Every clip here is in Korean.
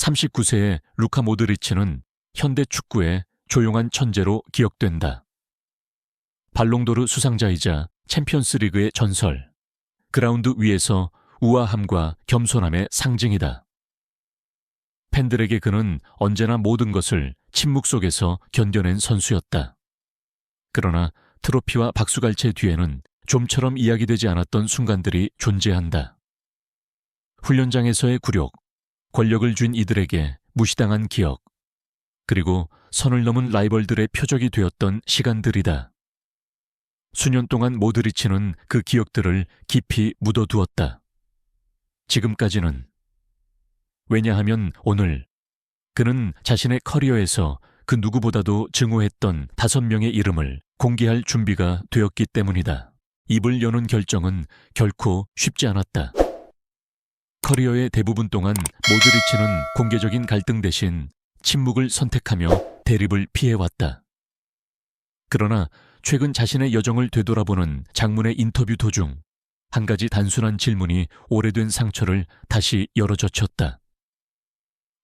39세의 루카 모드리치는 현대 축구의 조용한 천재로 기억된다. 발롱도르 수상자이자 챔피언스리그의 전설, 그라운드 위에서 우아함과 겸손함의 상징이다. 팬들에게 그는 언제나 모든 것을 침묵 속에서 견뎌낸 선수였다. 그러나 트로피와 박수갈채 뒤에는 좀처럼 이야기되지 않았던 순간들이 존재한다. 훈련장에서의 굴욕, 권력을 쥔 이들에게 무시당한 기억, 그리고 선을 넘은 라이벌들의 표적이 되었던 시간들이다. 수년 동안 모드리치는 그 기억들을 깊이 묻어두었다. 지금까지는. 왜냐하면 오늘 그는 자신의 커리어에서 그 누구보다도 증오했던 5명의 이름을 공개할 준비가 되었기 때문이다. 입을 여는 결정은 결코 쉽지 않았다. 커리어의 대부분 동안 모드리치는 공개적인 갈등 대신 침묵을 선택하며 대립을 피해왔다. 그러나 최근 자신의 여정을 되돌아보는 장문의 인터뷰 도중 한 가지 단순한 질문이 오래된 상처를 다시 열어젖혔다.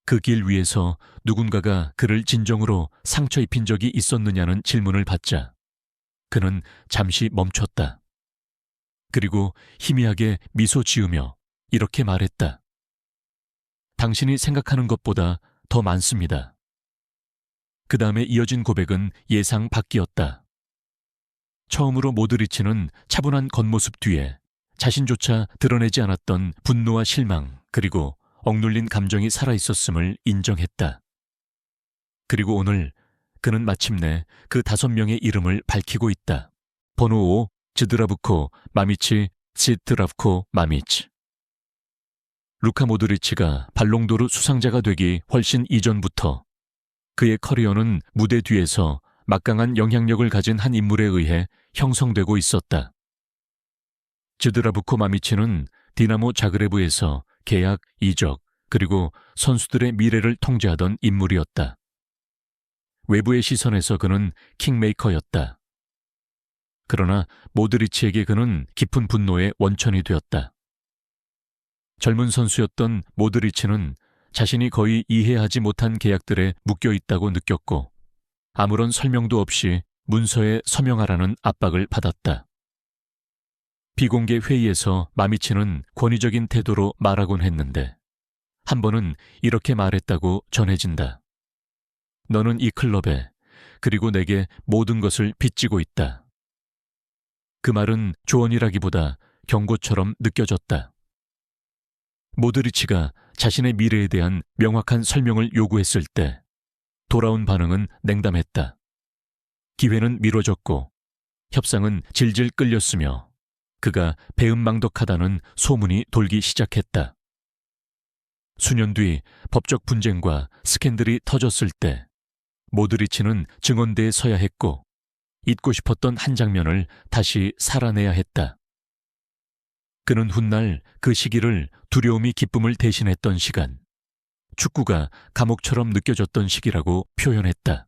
그 길 위에서 누군가가 그를 진정으로 상처 입힌 적이 있었느냐는 질문을 받자 그는 잠시 멈췄다. 그리고 희미하게 미소 지으며 이렇게 말했다. 당신이 생각하는 것보다 더 많습니다. 그 다음에 이어진 고백은 예상 밖이었다. 처음으로 모드리치는 차분한 겉모습 뒤에 자신조차 드러내지 않았던 분노와 실망 그리고 억눌린 감정이 살아있었음을 인정했다. 그리고 오늘 그는 마침내 그 5명의 이름을 밝히고 있다. 번호 5, 즈드라브코, 마미치, 지드라브코, 마미치. 루카 모드리치가 발롱도르 수상자가 되기 훨씬 이전부터 그의 커리어는 무대 뒤에서 막강한 영향력을 가진 한 인물에 의해 형성되고 있었다. 즈드라브코 마미치는 디나모 자그레브에서 계약, 이적, 그리고 선수들의 미래를 통제하던 인물이었다. 외부의 시선에서 그는 킹메이커였다. 그러나 모드리치에게 그는 깊은 분노의 원천이 되었다. 젊은 선수였던 모드리치는 자신이 거의 이해하지 못한 계약들에 묶여 있다고 느꼈고 아무런 설명도 없이 문서에 서명하라는 압박을 받았다. 비공개 회의에서 마미치는 권위적인 태도로 말하곤 했는데 한 번은 이렇게 말했다고 전해진다. 너는 이 클럽에 그리고 내게 모든 것을 빚지고 있다. 그 말은 조언이라기보다 경고처럼 느껴졌다. 모드리치가 자신의 미래에 대한 명확한 설명을 요구했을 때 돌아온 반응은 냉담했다. 기회는 미뤄졌고 협상은 질질 끌렸으며 그가 배은망덕하다는 소문이 돌기 시작했다. 수년 뒤 법적 분쟁과 스캔들이 터졌을 때 모드리치는 증언대에 서야 했고 잊고 싶었던 한 장면을 다시 살아내야 했다. 그는 훗날 그 시기를 두려움이 기쁨을 대신했던 시간, 축구가 감옥처럼 느껴졌던 시기라고 표현했다.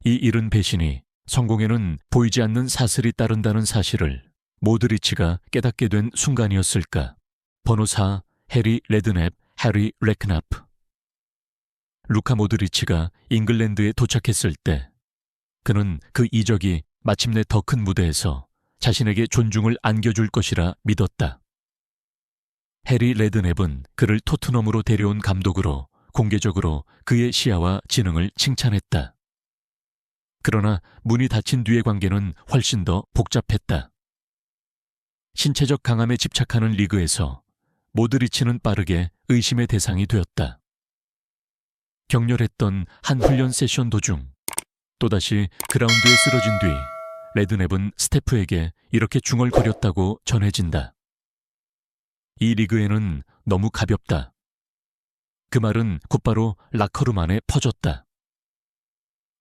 이 이른 배신이 성공에는 보이지 않는 사슬이 따른다는 사실을 모드리치가 깨닫게 된 순간이었을까. 번호 4, 해리 레드냅, 해리 레크나프. 루카 모드리치가 잉글랜드에 도착했을 때 그는 그 이적이 마침내 더 큰 무대에서 자신에게 존중을 안겨줄 것이라 믿었다. 해리 레드냅은 그를 토트넘으로 데려온 감독으로 공개적으로 그의 시야와 지능을 칭찬했다. 그러나 문이 닫힌 뒤의 관계는 훨씬 더 복잡했다. 신체적 강함에 집착하는 리그에서 모드리치는 빠르게 의심의 대상이 되었다. 격렬했던 한 훈련 세션 도중 또다시 그라운드에 쓰러진 뒤 레드냅은 스태프에게 이렇게 중얼거렸다고 전해진다. 이 리그에는 너무 가볍다. 그 말은 곧바로 라커룸 안에 퍼졌다.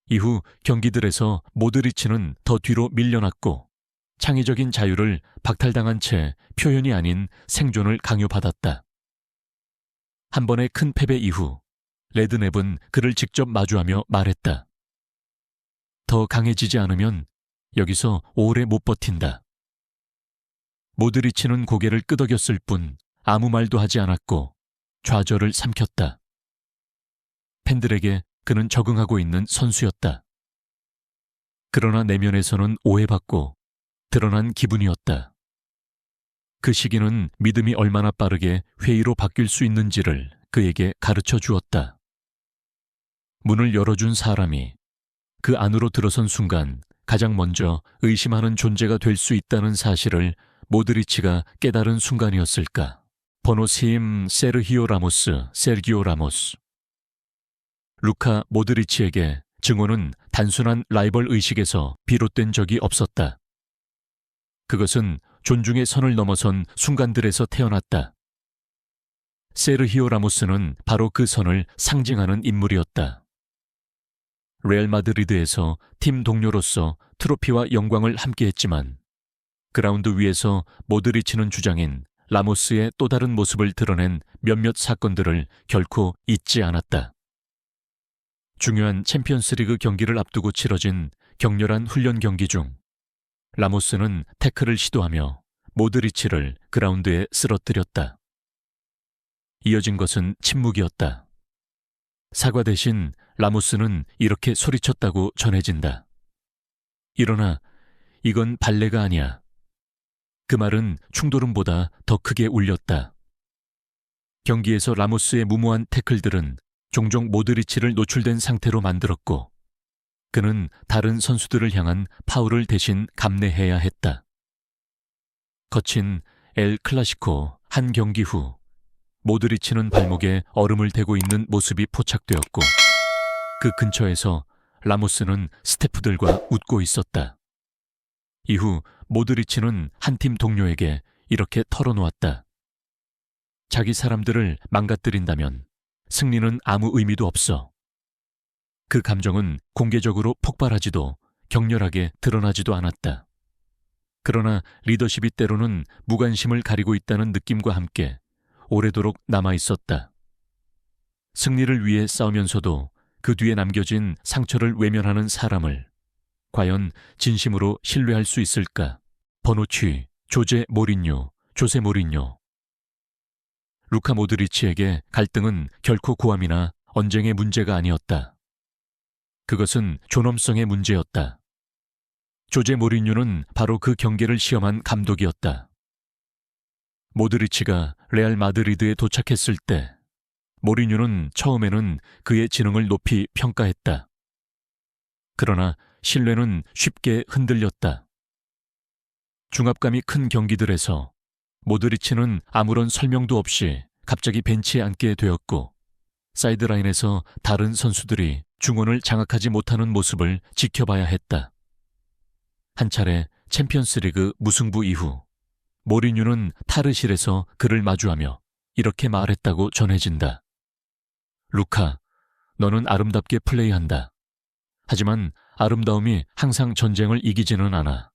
이후 경기들에서 모드리치는 더 뒤로 밀려났고 창의적인 자유를 박탈당한 채 표현이 아닌 생존을 강요받았다. 한 번의 큰 패배 이후 레드냅은 그를 직접 마주하며 말했다. 더 강해지지 않으면 여기서 오래 못 버틴다. 모드리치는 고개를 끄덕였을 뿐 아무 말도 하지 않았고 좌절을 삼켰다. 팬들에게 그는 적응하고 있는 선수였다. 그러나 내면에서는 오해받고 드러난 기분이었다. 그 시기는 믿음이 얼마나 빠르게 회의로 바뀔 수 있는지를 그에게 가르쳐 주었다. 문을 열어준 사람이 그 안으로 들어선 순간 가장 먼저 의심하는 존재가 될 수 있다는 사실을 모드리치가 깨달은 순간이었을까. 번호 시임 세르기오 라모스. 루카 모드리치에게 증오는 단순한 라이벌 의식에서 비롯된 적이 없었다. 그것은 존중의 선을 넘어선 순간들에서 태어났다. 세르히오 라모스는 바로 그 선을 상징하는 인물이었다. 레알 마드리드에서 팀 동료로서 트로피와 영광을 함께했지만 그라운드 위에서 모드리치는 주장인 라모스의 또 다른 모습을 드러낸 몇몇 사건들을 결코 잊지 않았다. 중요한 챔피언스리그 경기를 앞두고 치러진 격렬한 훈련 경기 중 라모스는 태클을 시도하며 모드리치를 그라운드에 쓰러뜨렸다. 이어진 것은 침묵이었다. 사과 대신 라모스는 이렇게 소리쳤다고 전해진다. 일어나, 이건 발레가 아니야. 그 말은 충돌음보다 더 크게 울렸다. 경기에서 라모스의 무모한 태클들은 종종 모드리치를 노출된 상태로 만들었고 그는 다른 선수들을 향한 파울을 대신 감내해야 했다. 거친 엘 클라시코 한 경기 후 모드리치는 발목에 얼음을 대고 있는 모습이 포착되었고 그 근처에서 라모스는 스태프들과 웃고 있었다. 이후 모드리치는 한 팀 동료에게 이렇게 털어놓았다. 자기 사람들을 망가뜨린다면 승리는 아무 의미도 없어. 그 감정은 공개적으로 폭발하지도 격렬하게 드러나지도 않았다. 그러나 리더십이 때로는 무관심을 가리고 있다는 느낌과 함께 오래도록 남아있었다. 승리를 위해 싸우면서도 그 뒤에 남겨진 상처를 외면하는 사람을 과연 진심으로 신뢰할 수 있을까? 버누치, 조세 모리뉴. 루카 모드리치에게 갈등은 결코 고함이나 언쟁의 문제가 아니었다. 그것은 존엄성의 문제였다. 조세 모리뉴는 바로 그 경계를 시험한 감독이었다. 모드리치가 레알 마드리드에 도착했을 때 모리뉴는 처음에는 그의 지능을 높이 평가했다. 그러나 신뢰는 쉽게 흔들렸다. 중압감이 큰 경기들에서 모드리치는 아무런 설명도 없이 갑자기 벤치에 앉게 되었고 사이드라인에서 다른 선수들이 중원을 장악하지 못하는 모습을 지켜봐야 했다. 한 차례 챔피언스리그 무승부 이후 모리뉴는 탈의실에서 그를 마주하며 이렇게 말했다고 전해진다. 루카, 너는 아름답게 플레이한다. 하지만 아름다움이 항상 전쟁을 이기지는 않아.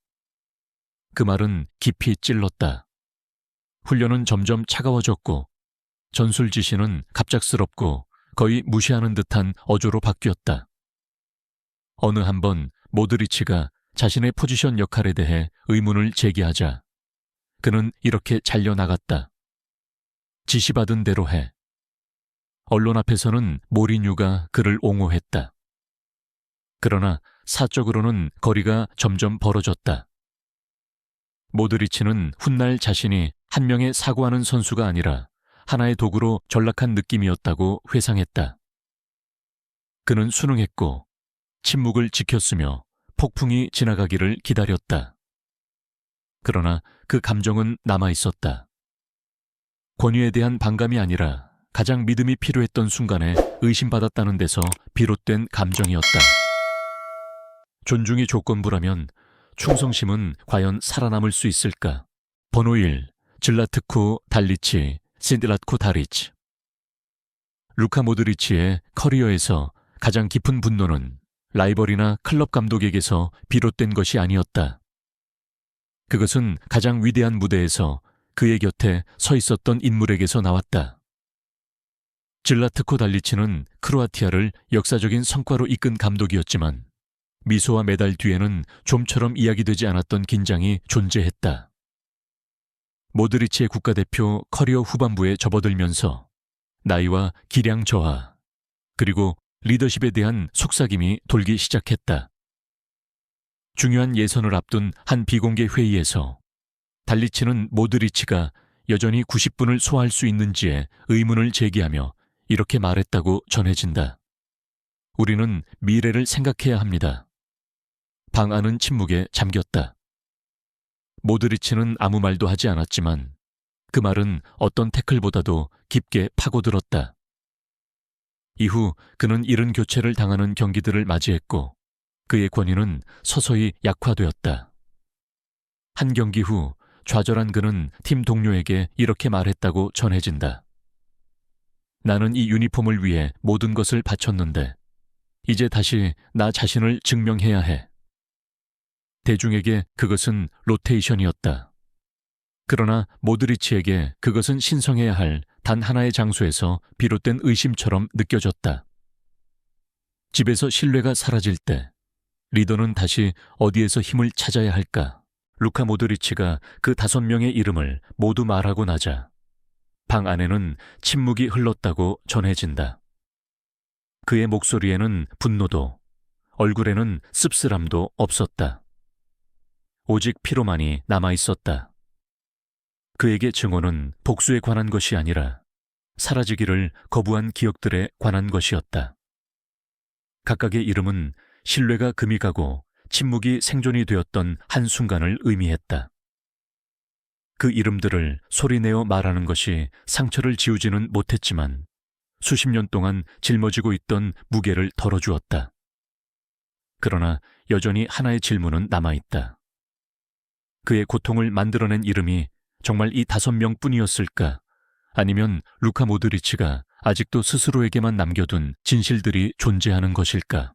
그 말은 깊이 찔렀다. 훈련은 점점 차가워졌고 전술 지시는 갑작스럽고 거의 무시하는 듯한 어조로 바뀌었다. 어느 한 번 모드리치가 자신의 포지션 역할에 대해 의문을 제기하자 그는 이렇게 잘려나갔다. 지시받은 대로 해. 언론 앞에서는 모리뉴가 그를 옹호했다. 그러나 사적으로는 거리가 점점 벌어졌다. 모드리치는 훗날 자신이 한 명의 사고하는 선수가 아니라 하나의 도구로 전락한 느낌이었다고 회상했다. 그는 순응했고 침묵을 지켰으며 폭풍이 지나가기를 기다렸다. 그러나 그 감정은 남아있었다. 권위에 대한 반감이 아니라 가장 믿음이 필요했던 순간에 의심받았다는 데서 비롯된 감정이었다. 존중이 조건부라면 충성심은 과연 살아남을 수 있을까? 번호 1. 질라트코 달리치, 신드라트코 다리치. 루카 모드리치의 커리어에서 가장 깊은 분노는 라이벌이나 클럽 감독에게서 비롯된 것이 아니었다. 그것은 가장 위대한 무대에서 그의 곁에 서 있었던 인물에게서 나왔다. 질라트코 달리치는 크로아티아를 역사적인 성과로 이끈 감독이었지만 미소와 메달 뒤에는 좀처럼 이야기되지 않았던 긴장이 존재했다. 모드리치의 국가대표 커리어 후반부에 접어들면서 나이와 기량 저하, 그리고 리더십에 대한 속삭임이 돌기 시작했다. 중요한 예선을 앞둔 한 비공개 회의에서 달리치는 모드리치가 여전히 90분을 소화할 수 있는지에 의문을 제기하며 이렇게 말했다고 전해진다. 우리는 미래를 생각해야 합니다. 방 안은 침묵에 잠겼다. 모드리치는 아무 말도 하지 않았지만 그 말은 어떤 태클보다도 깊게 파고들었다. 이후 그는 이른 교체를 당하는 경기들을 맞이했고 그의 권위는 서서히 약화되었다. 한 경기 후 좌절한 그는 팀 동료에게 이렇게 말했다고 전해진다. 나는 이 유니폼을 위해 모든 것을 바쳤는데 이제 다시 나 자신을 증명해야 해. 대중에게 그것은 로테이션이었다. 그러나 모드리치에게 그것은 신성해야 할 단 하나의 장소에서 비롯된 의심처럼 느껴졌다. 집에서 신뢰가 사라질 때 리더는 다시 어디에서 힘을 찾아야 할까? 루카 모드리치가 그 5명의 이름을 모두 말하고 나자 방 안에는 침묵이 흘렀다고 전해진다. 그의 목소리에는 분노도, 얼굴에는 씁쓸함도 없었다. 오직 피로만이 남아있었다. 그에게 증오는 복수에 관한 것이 아니라 사라지기를 거부한 기억들에 관한 것이었다. 각각의 이름은 신뢰가 금이 가고 침묵이 생존이 되었던 한순간을 의미했다. 그 이름들을 소리내어 말하는 것이 상처를 지우지는 못했지만 수십 년 동안 짊어지고 있던 무게를 덜어주었다. 그러나 여전히 하나의 질문은 남아있다. 그의 고통을 만들어낸 이름이 정말 이 5명뿐이었을까? 아니면 루카 모드리치가 아직도 스스로에게만 남겨둔 진실들이 존재하는 것일까?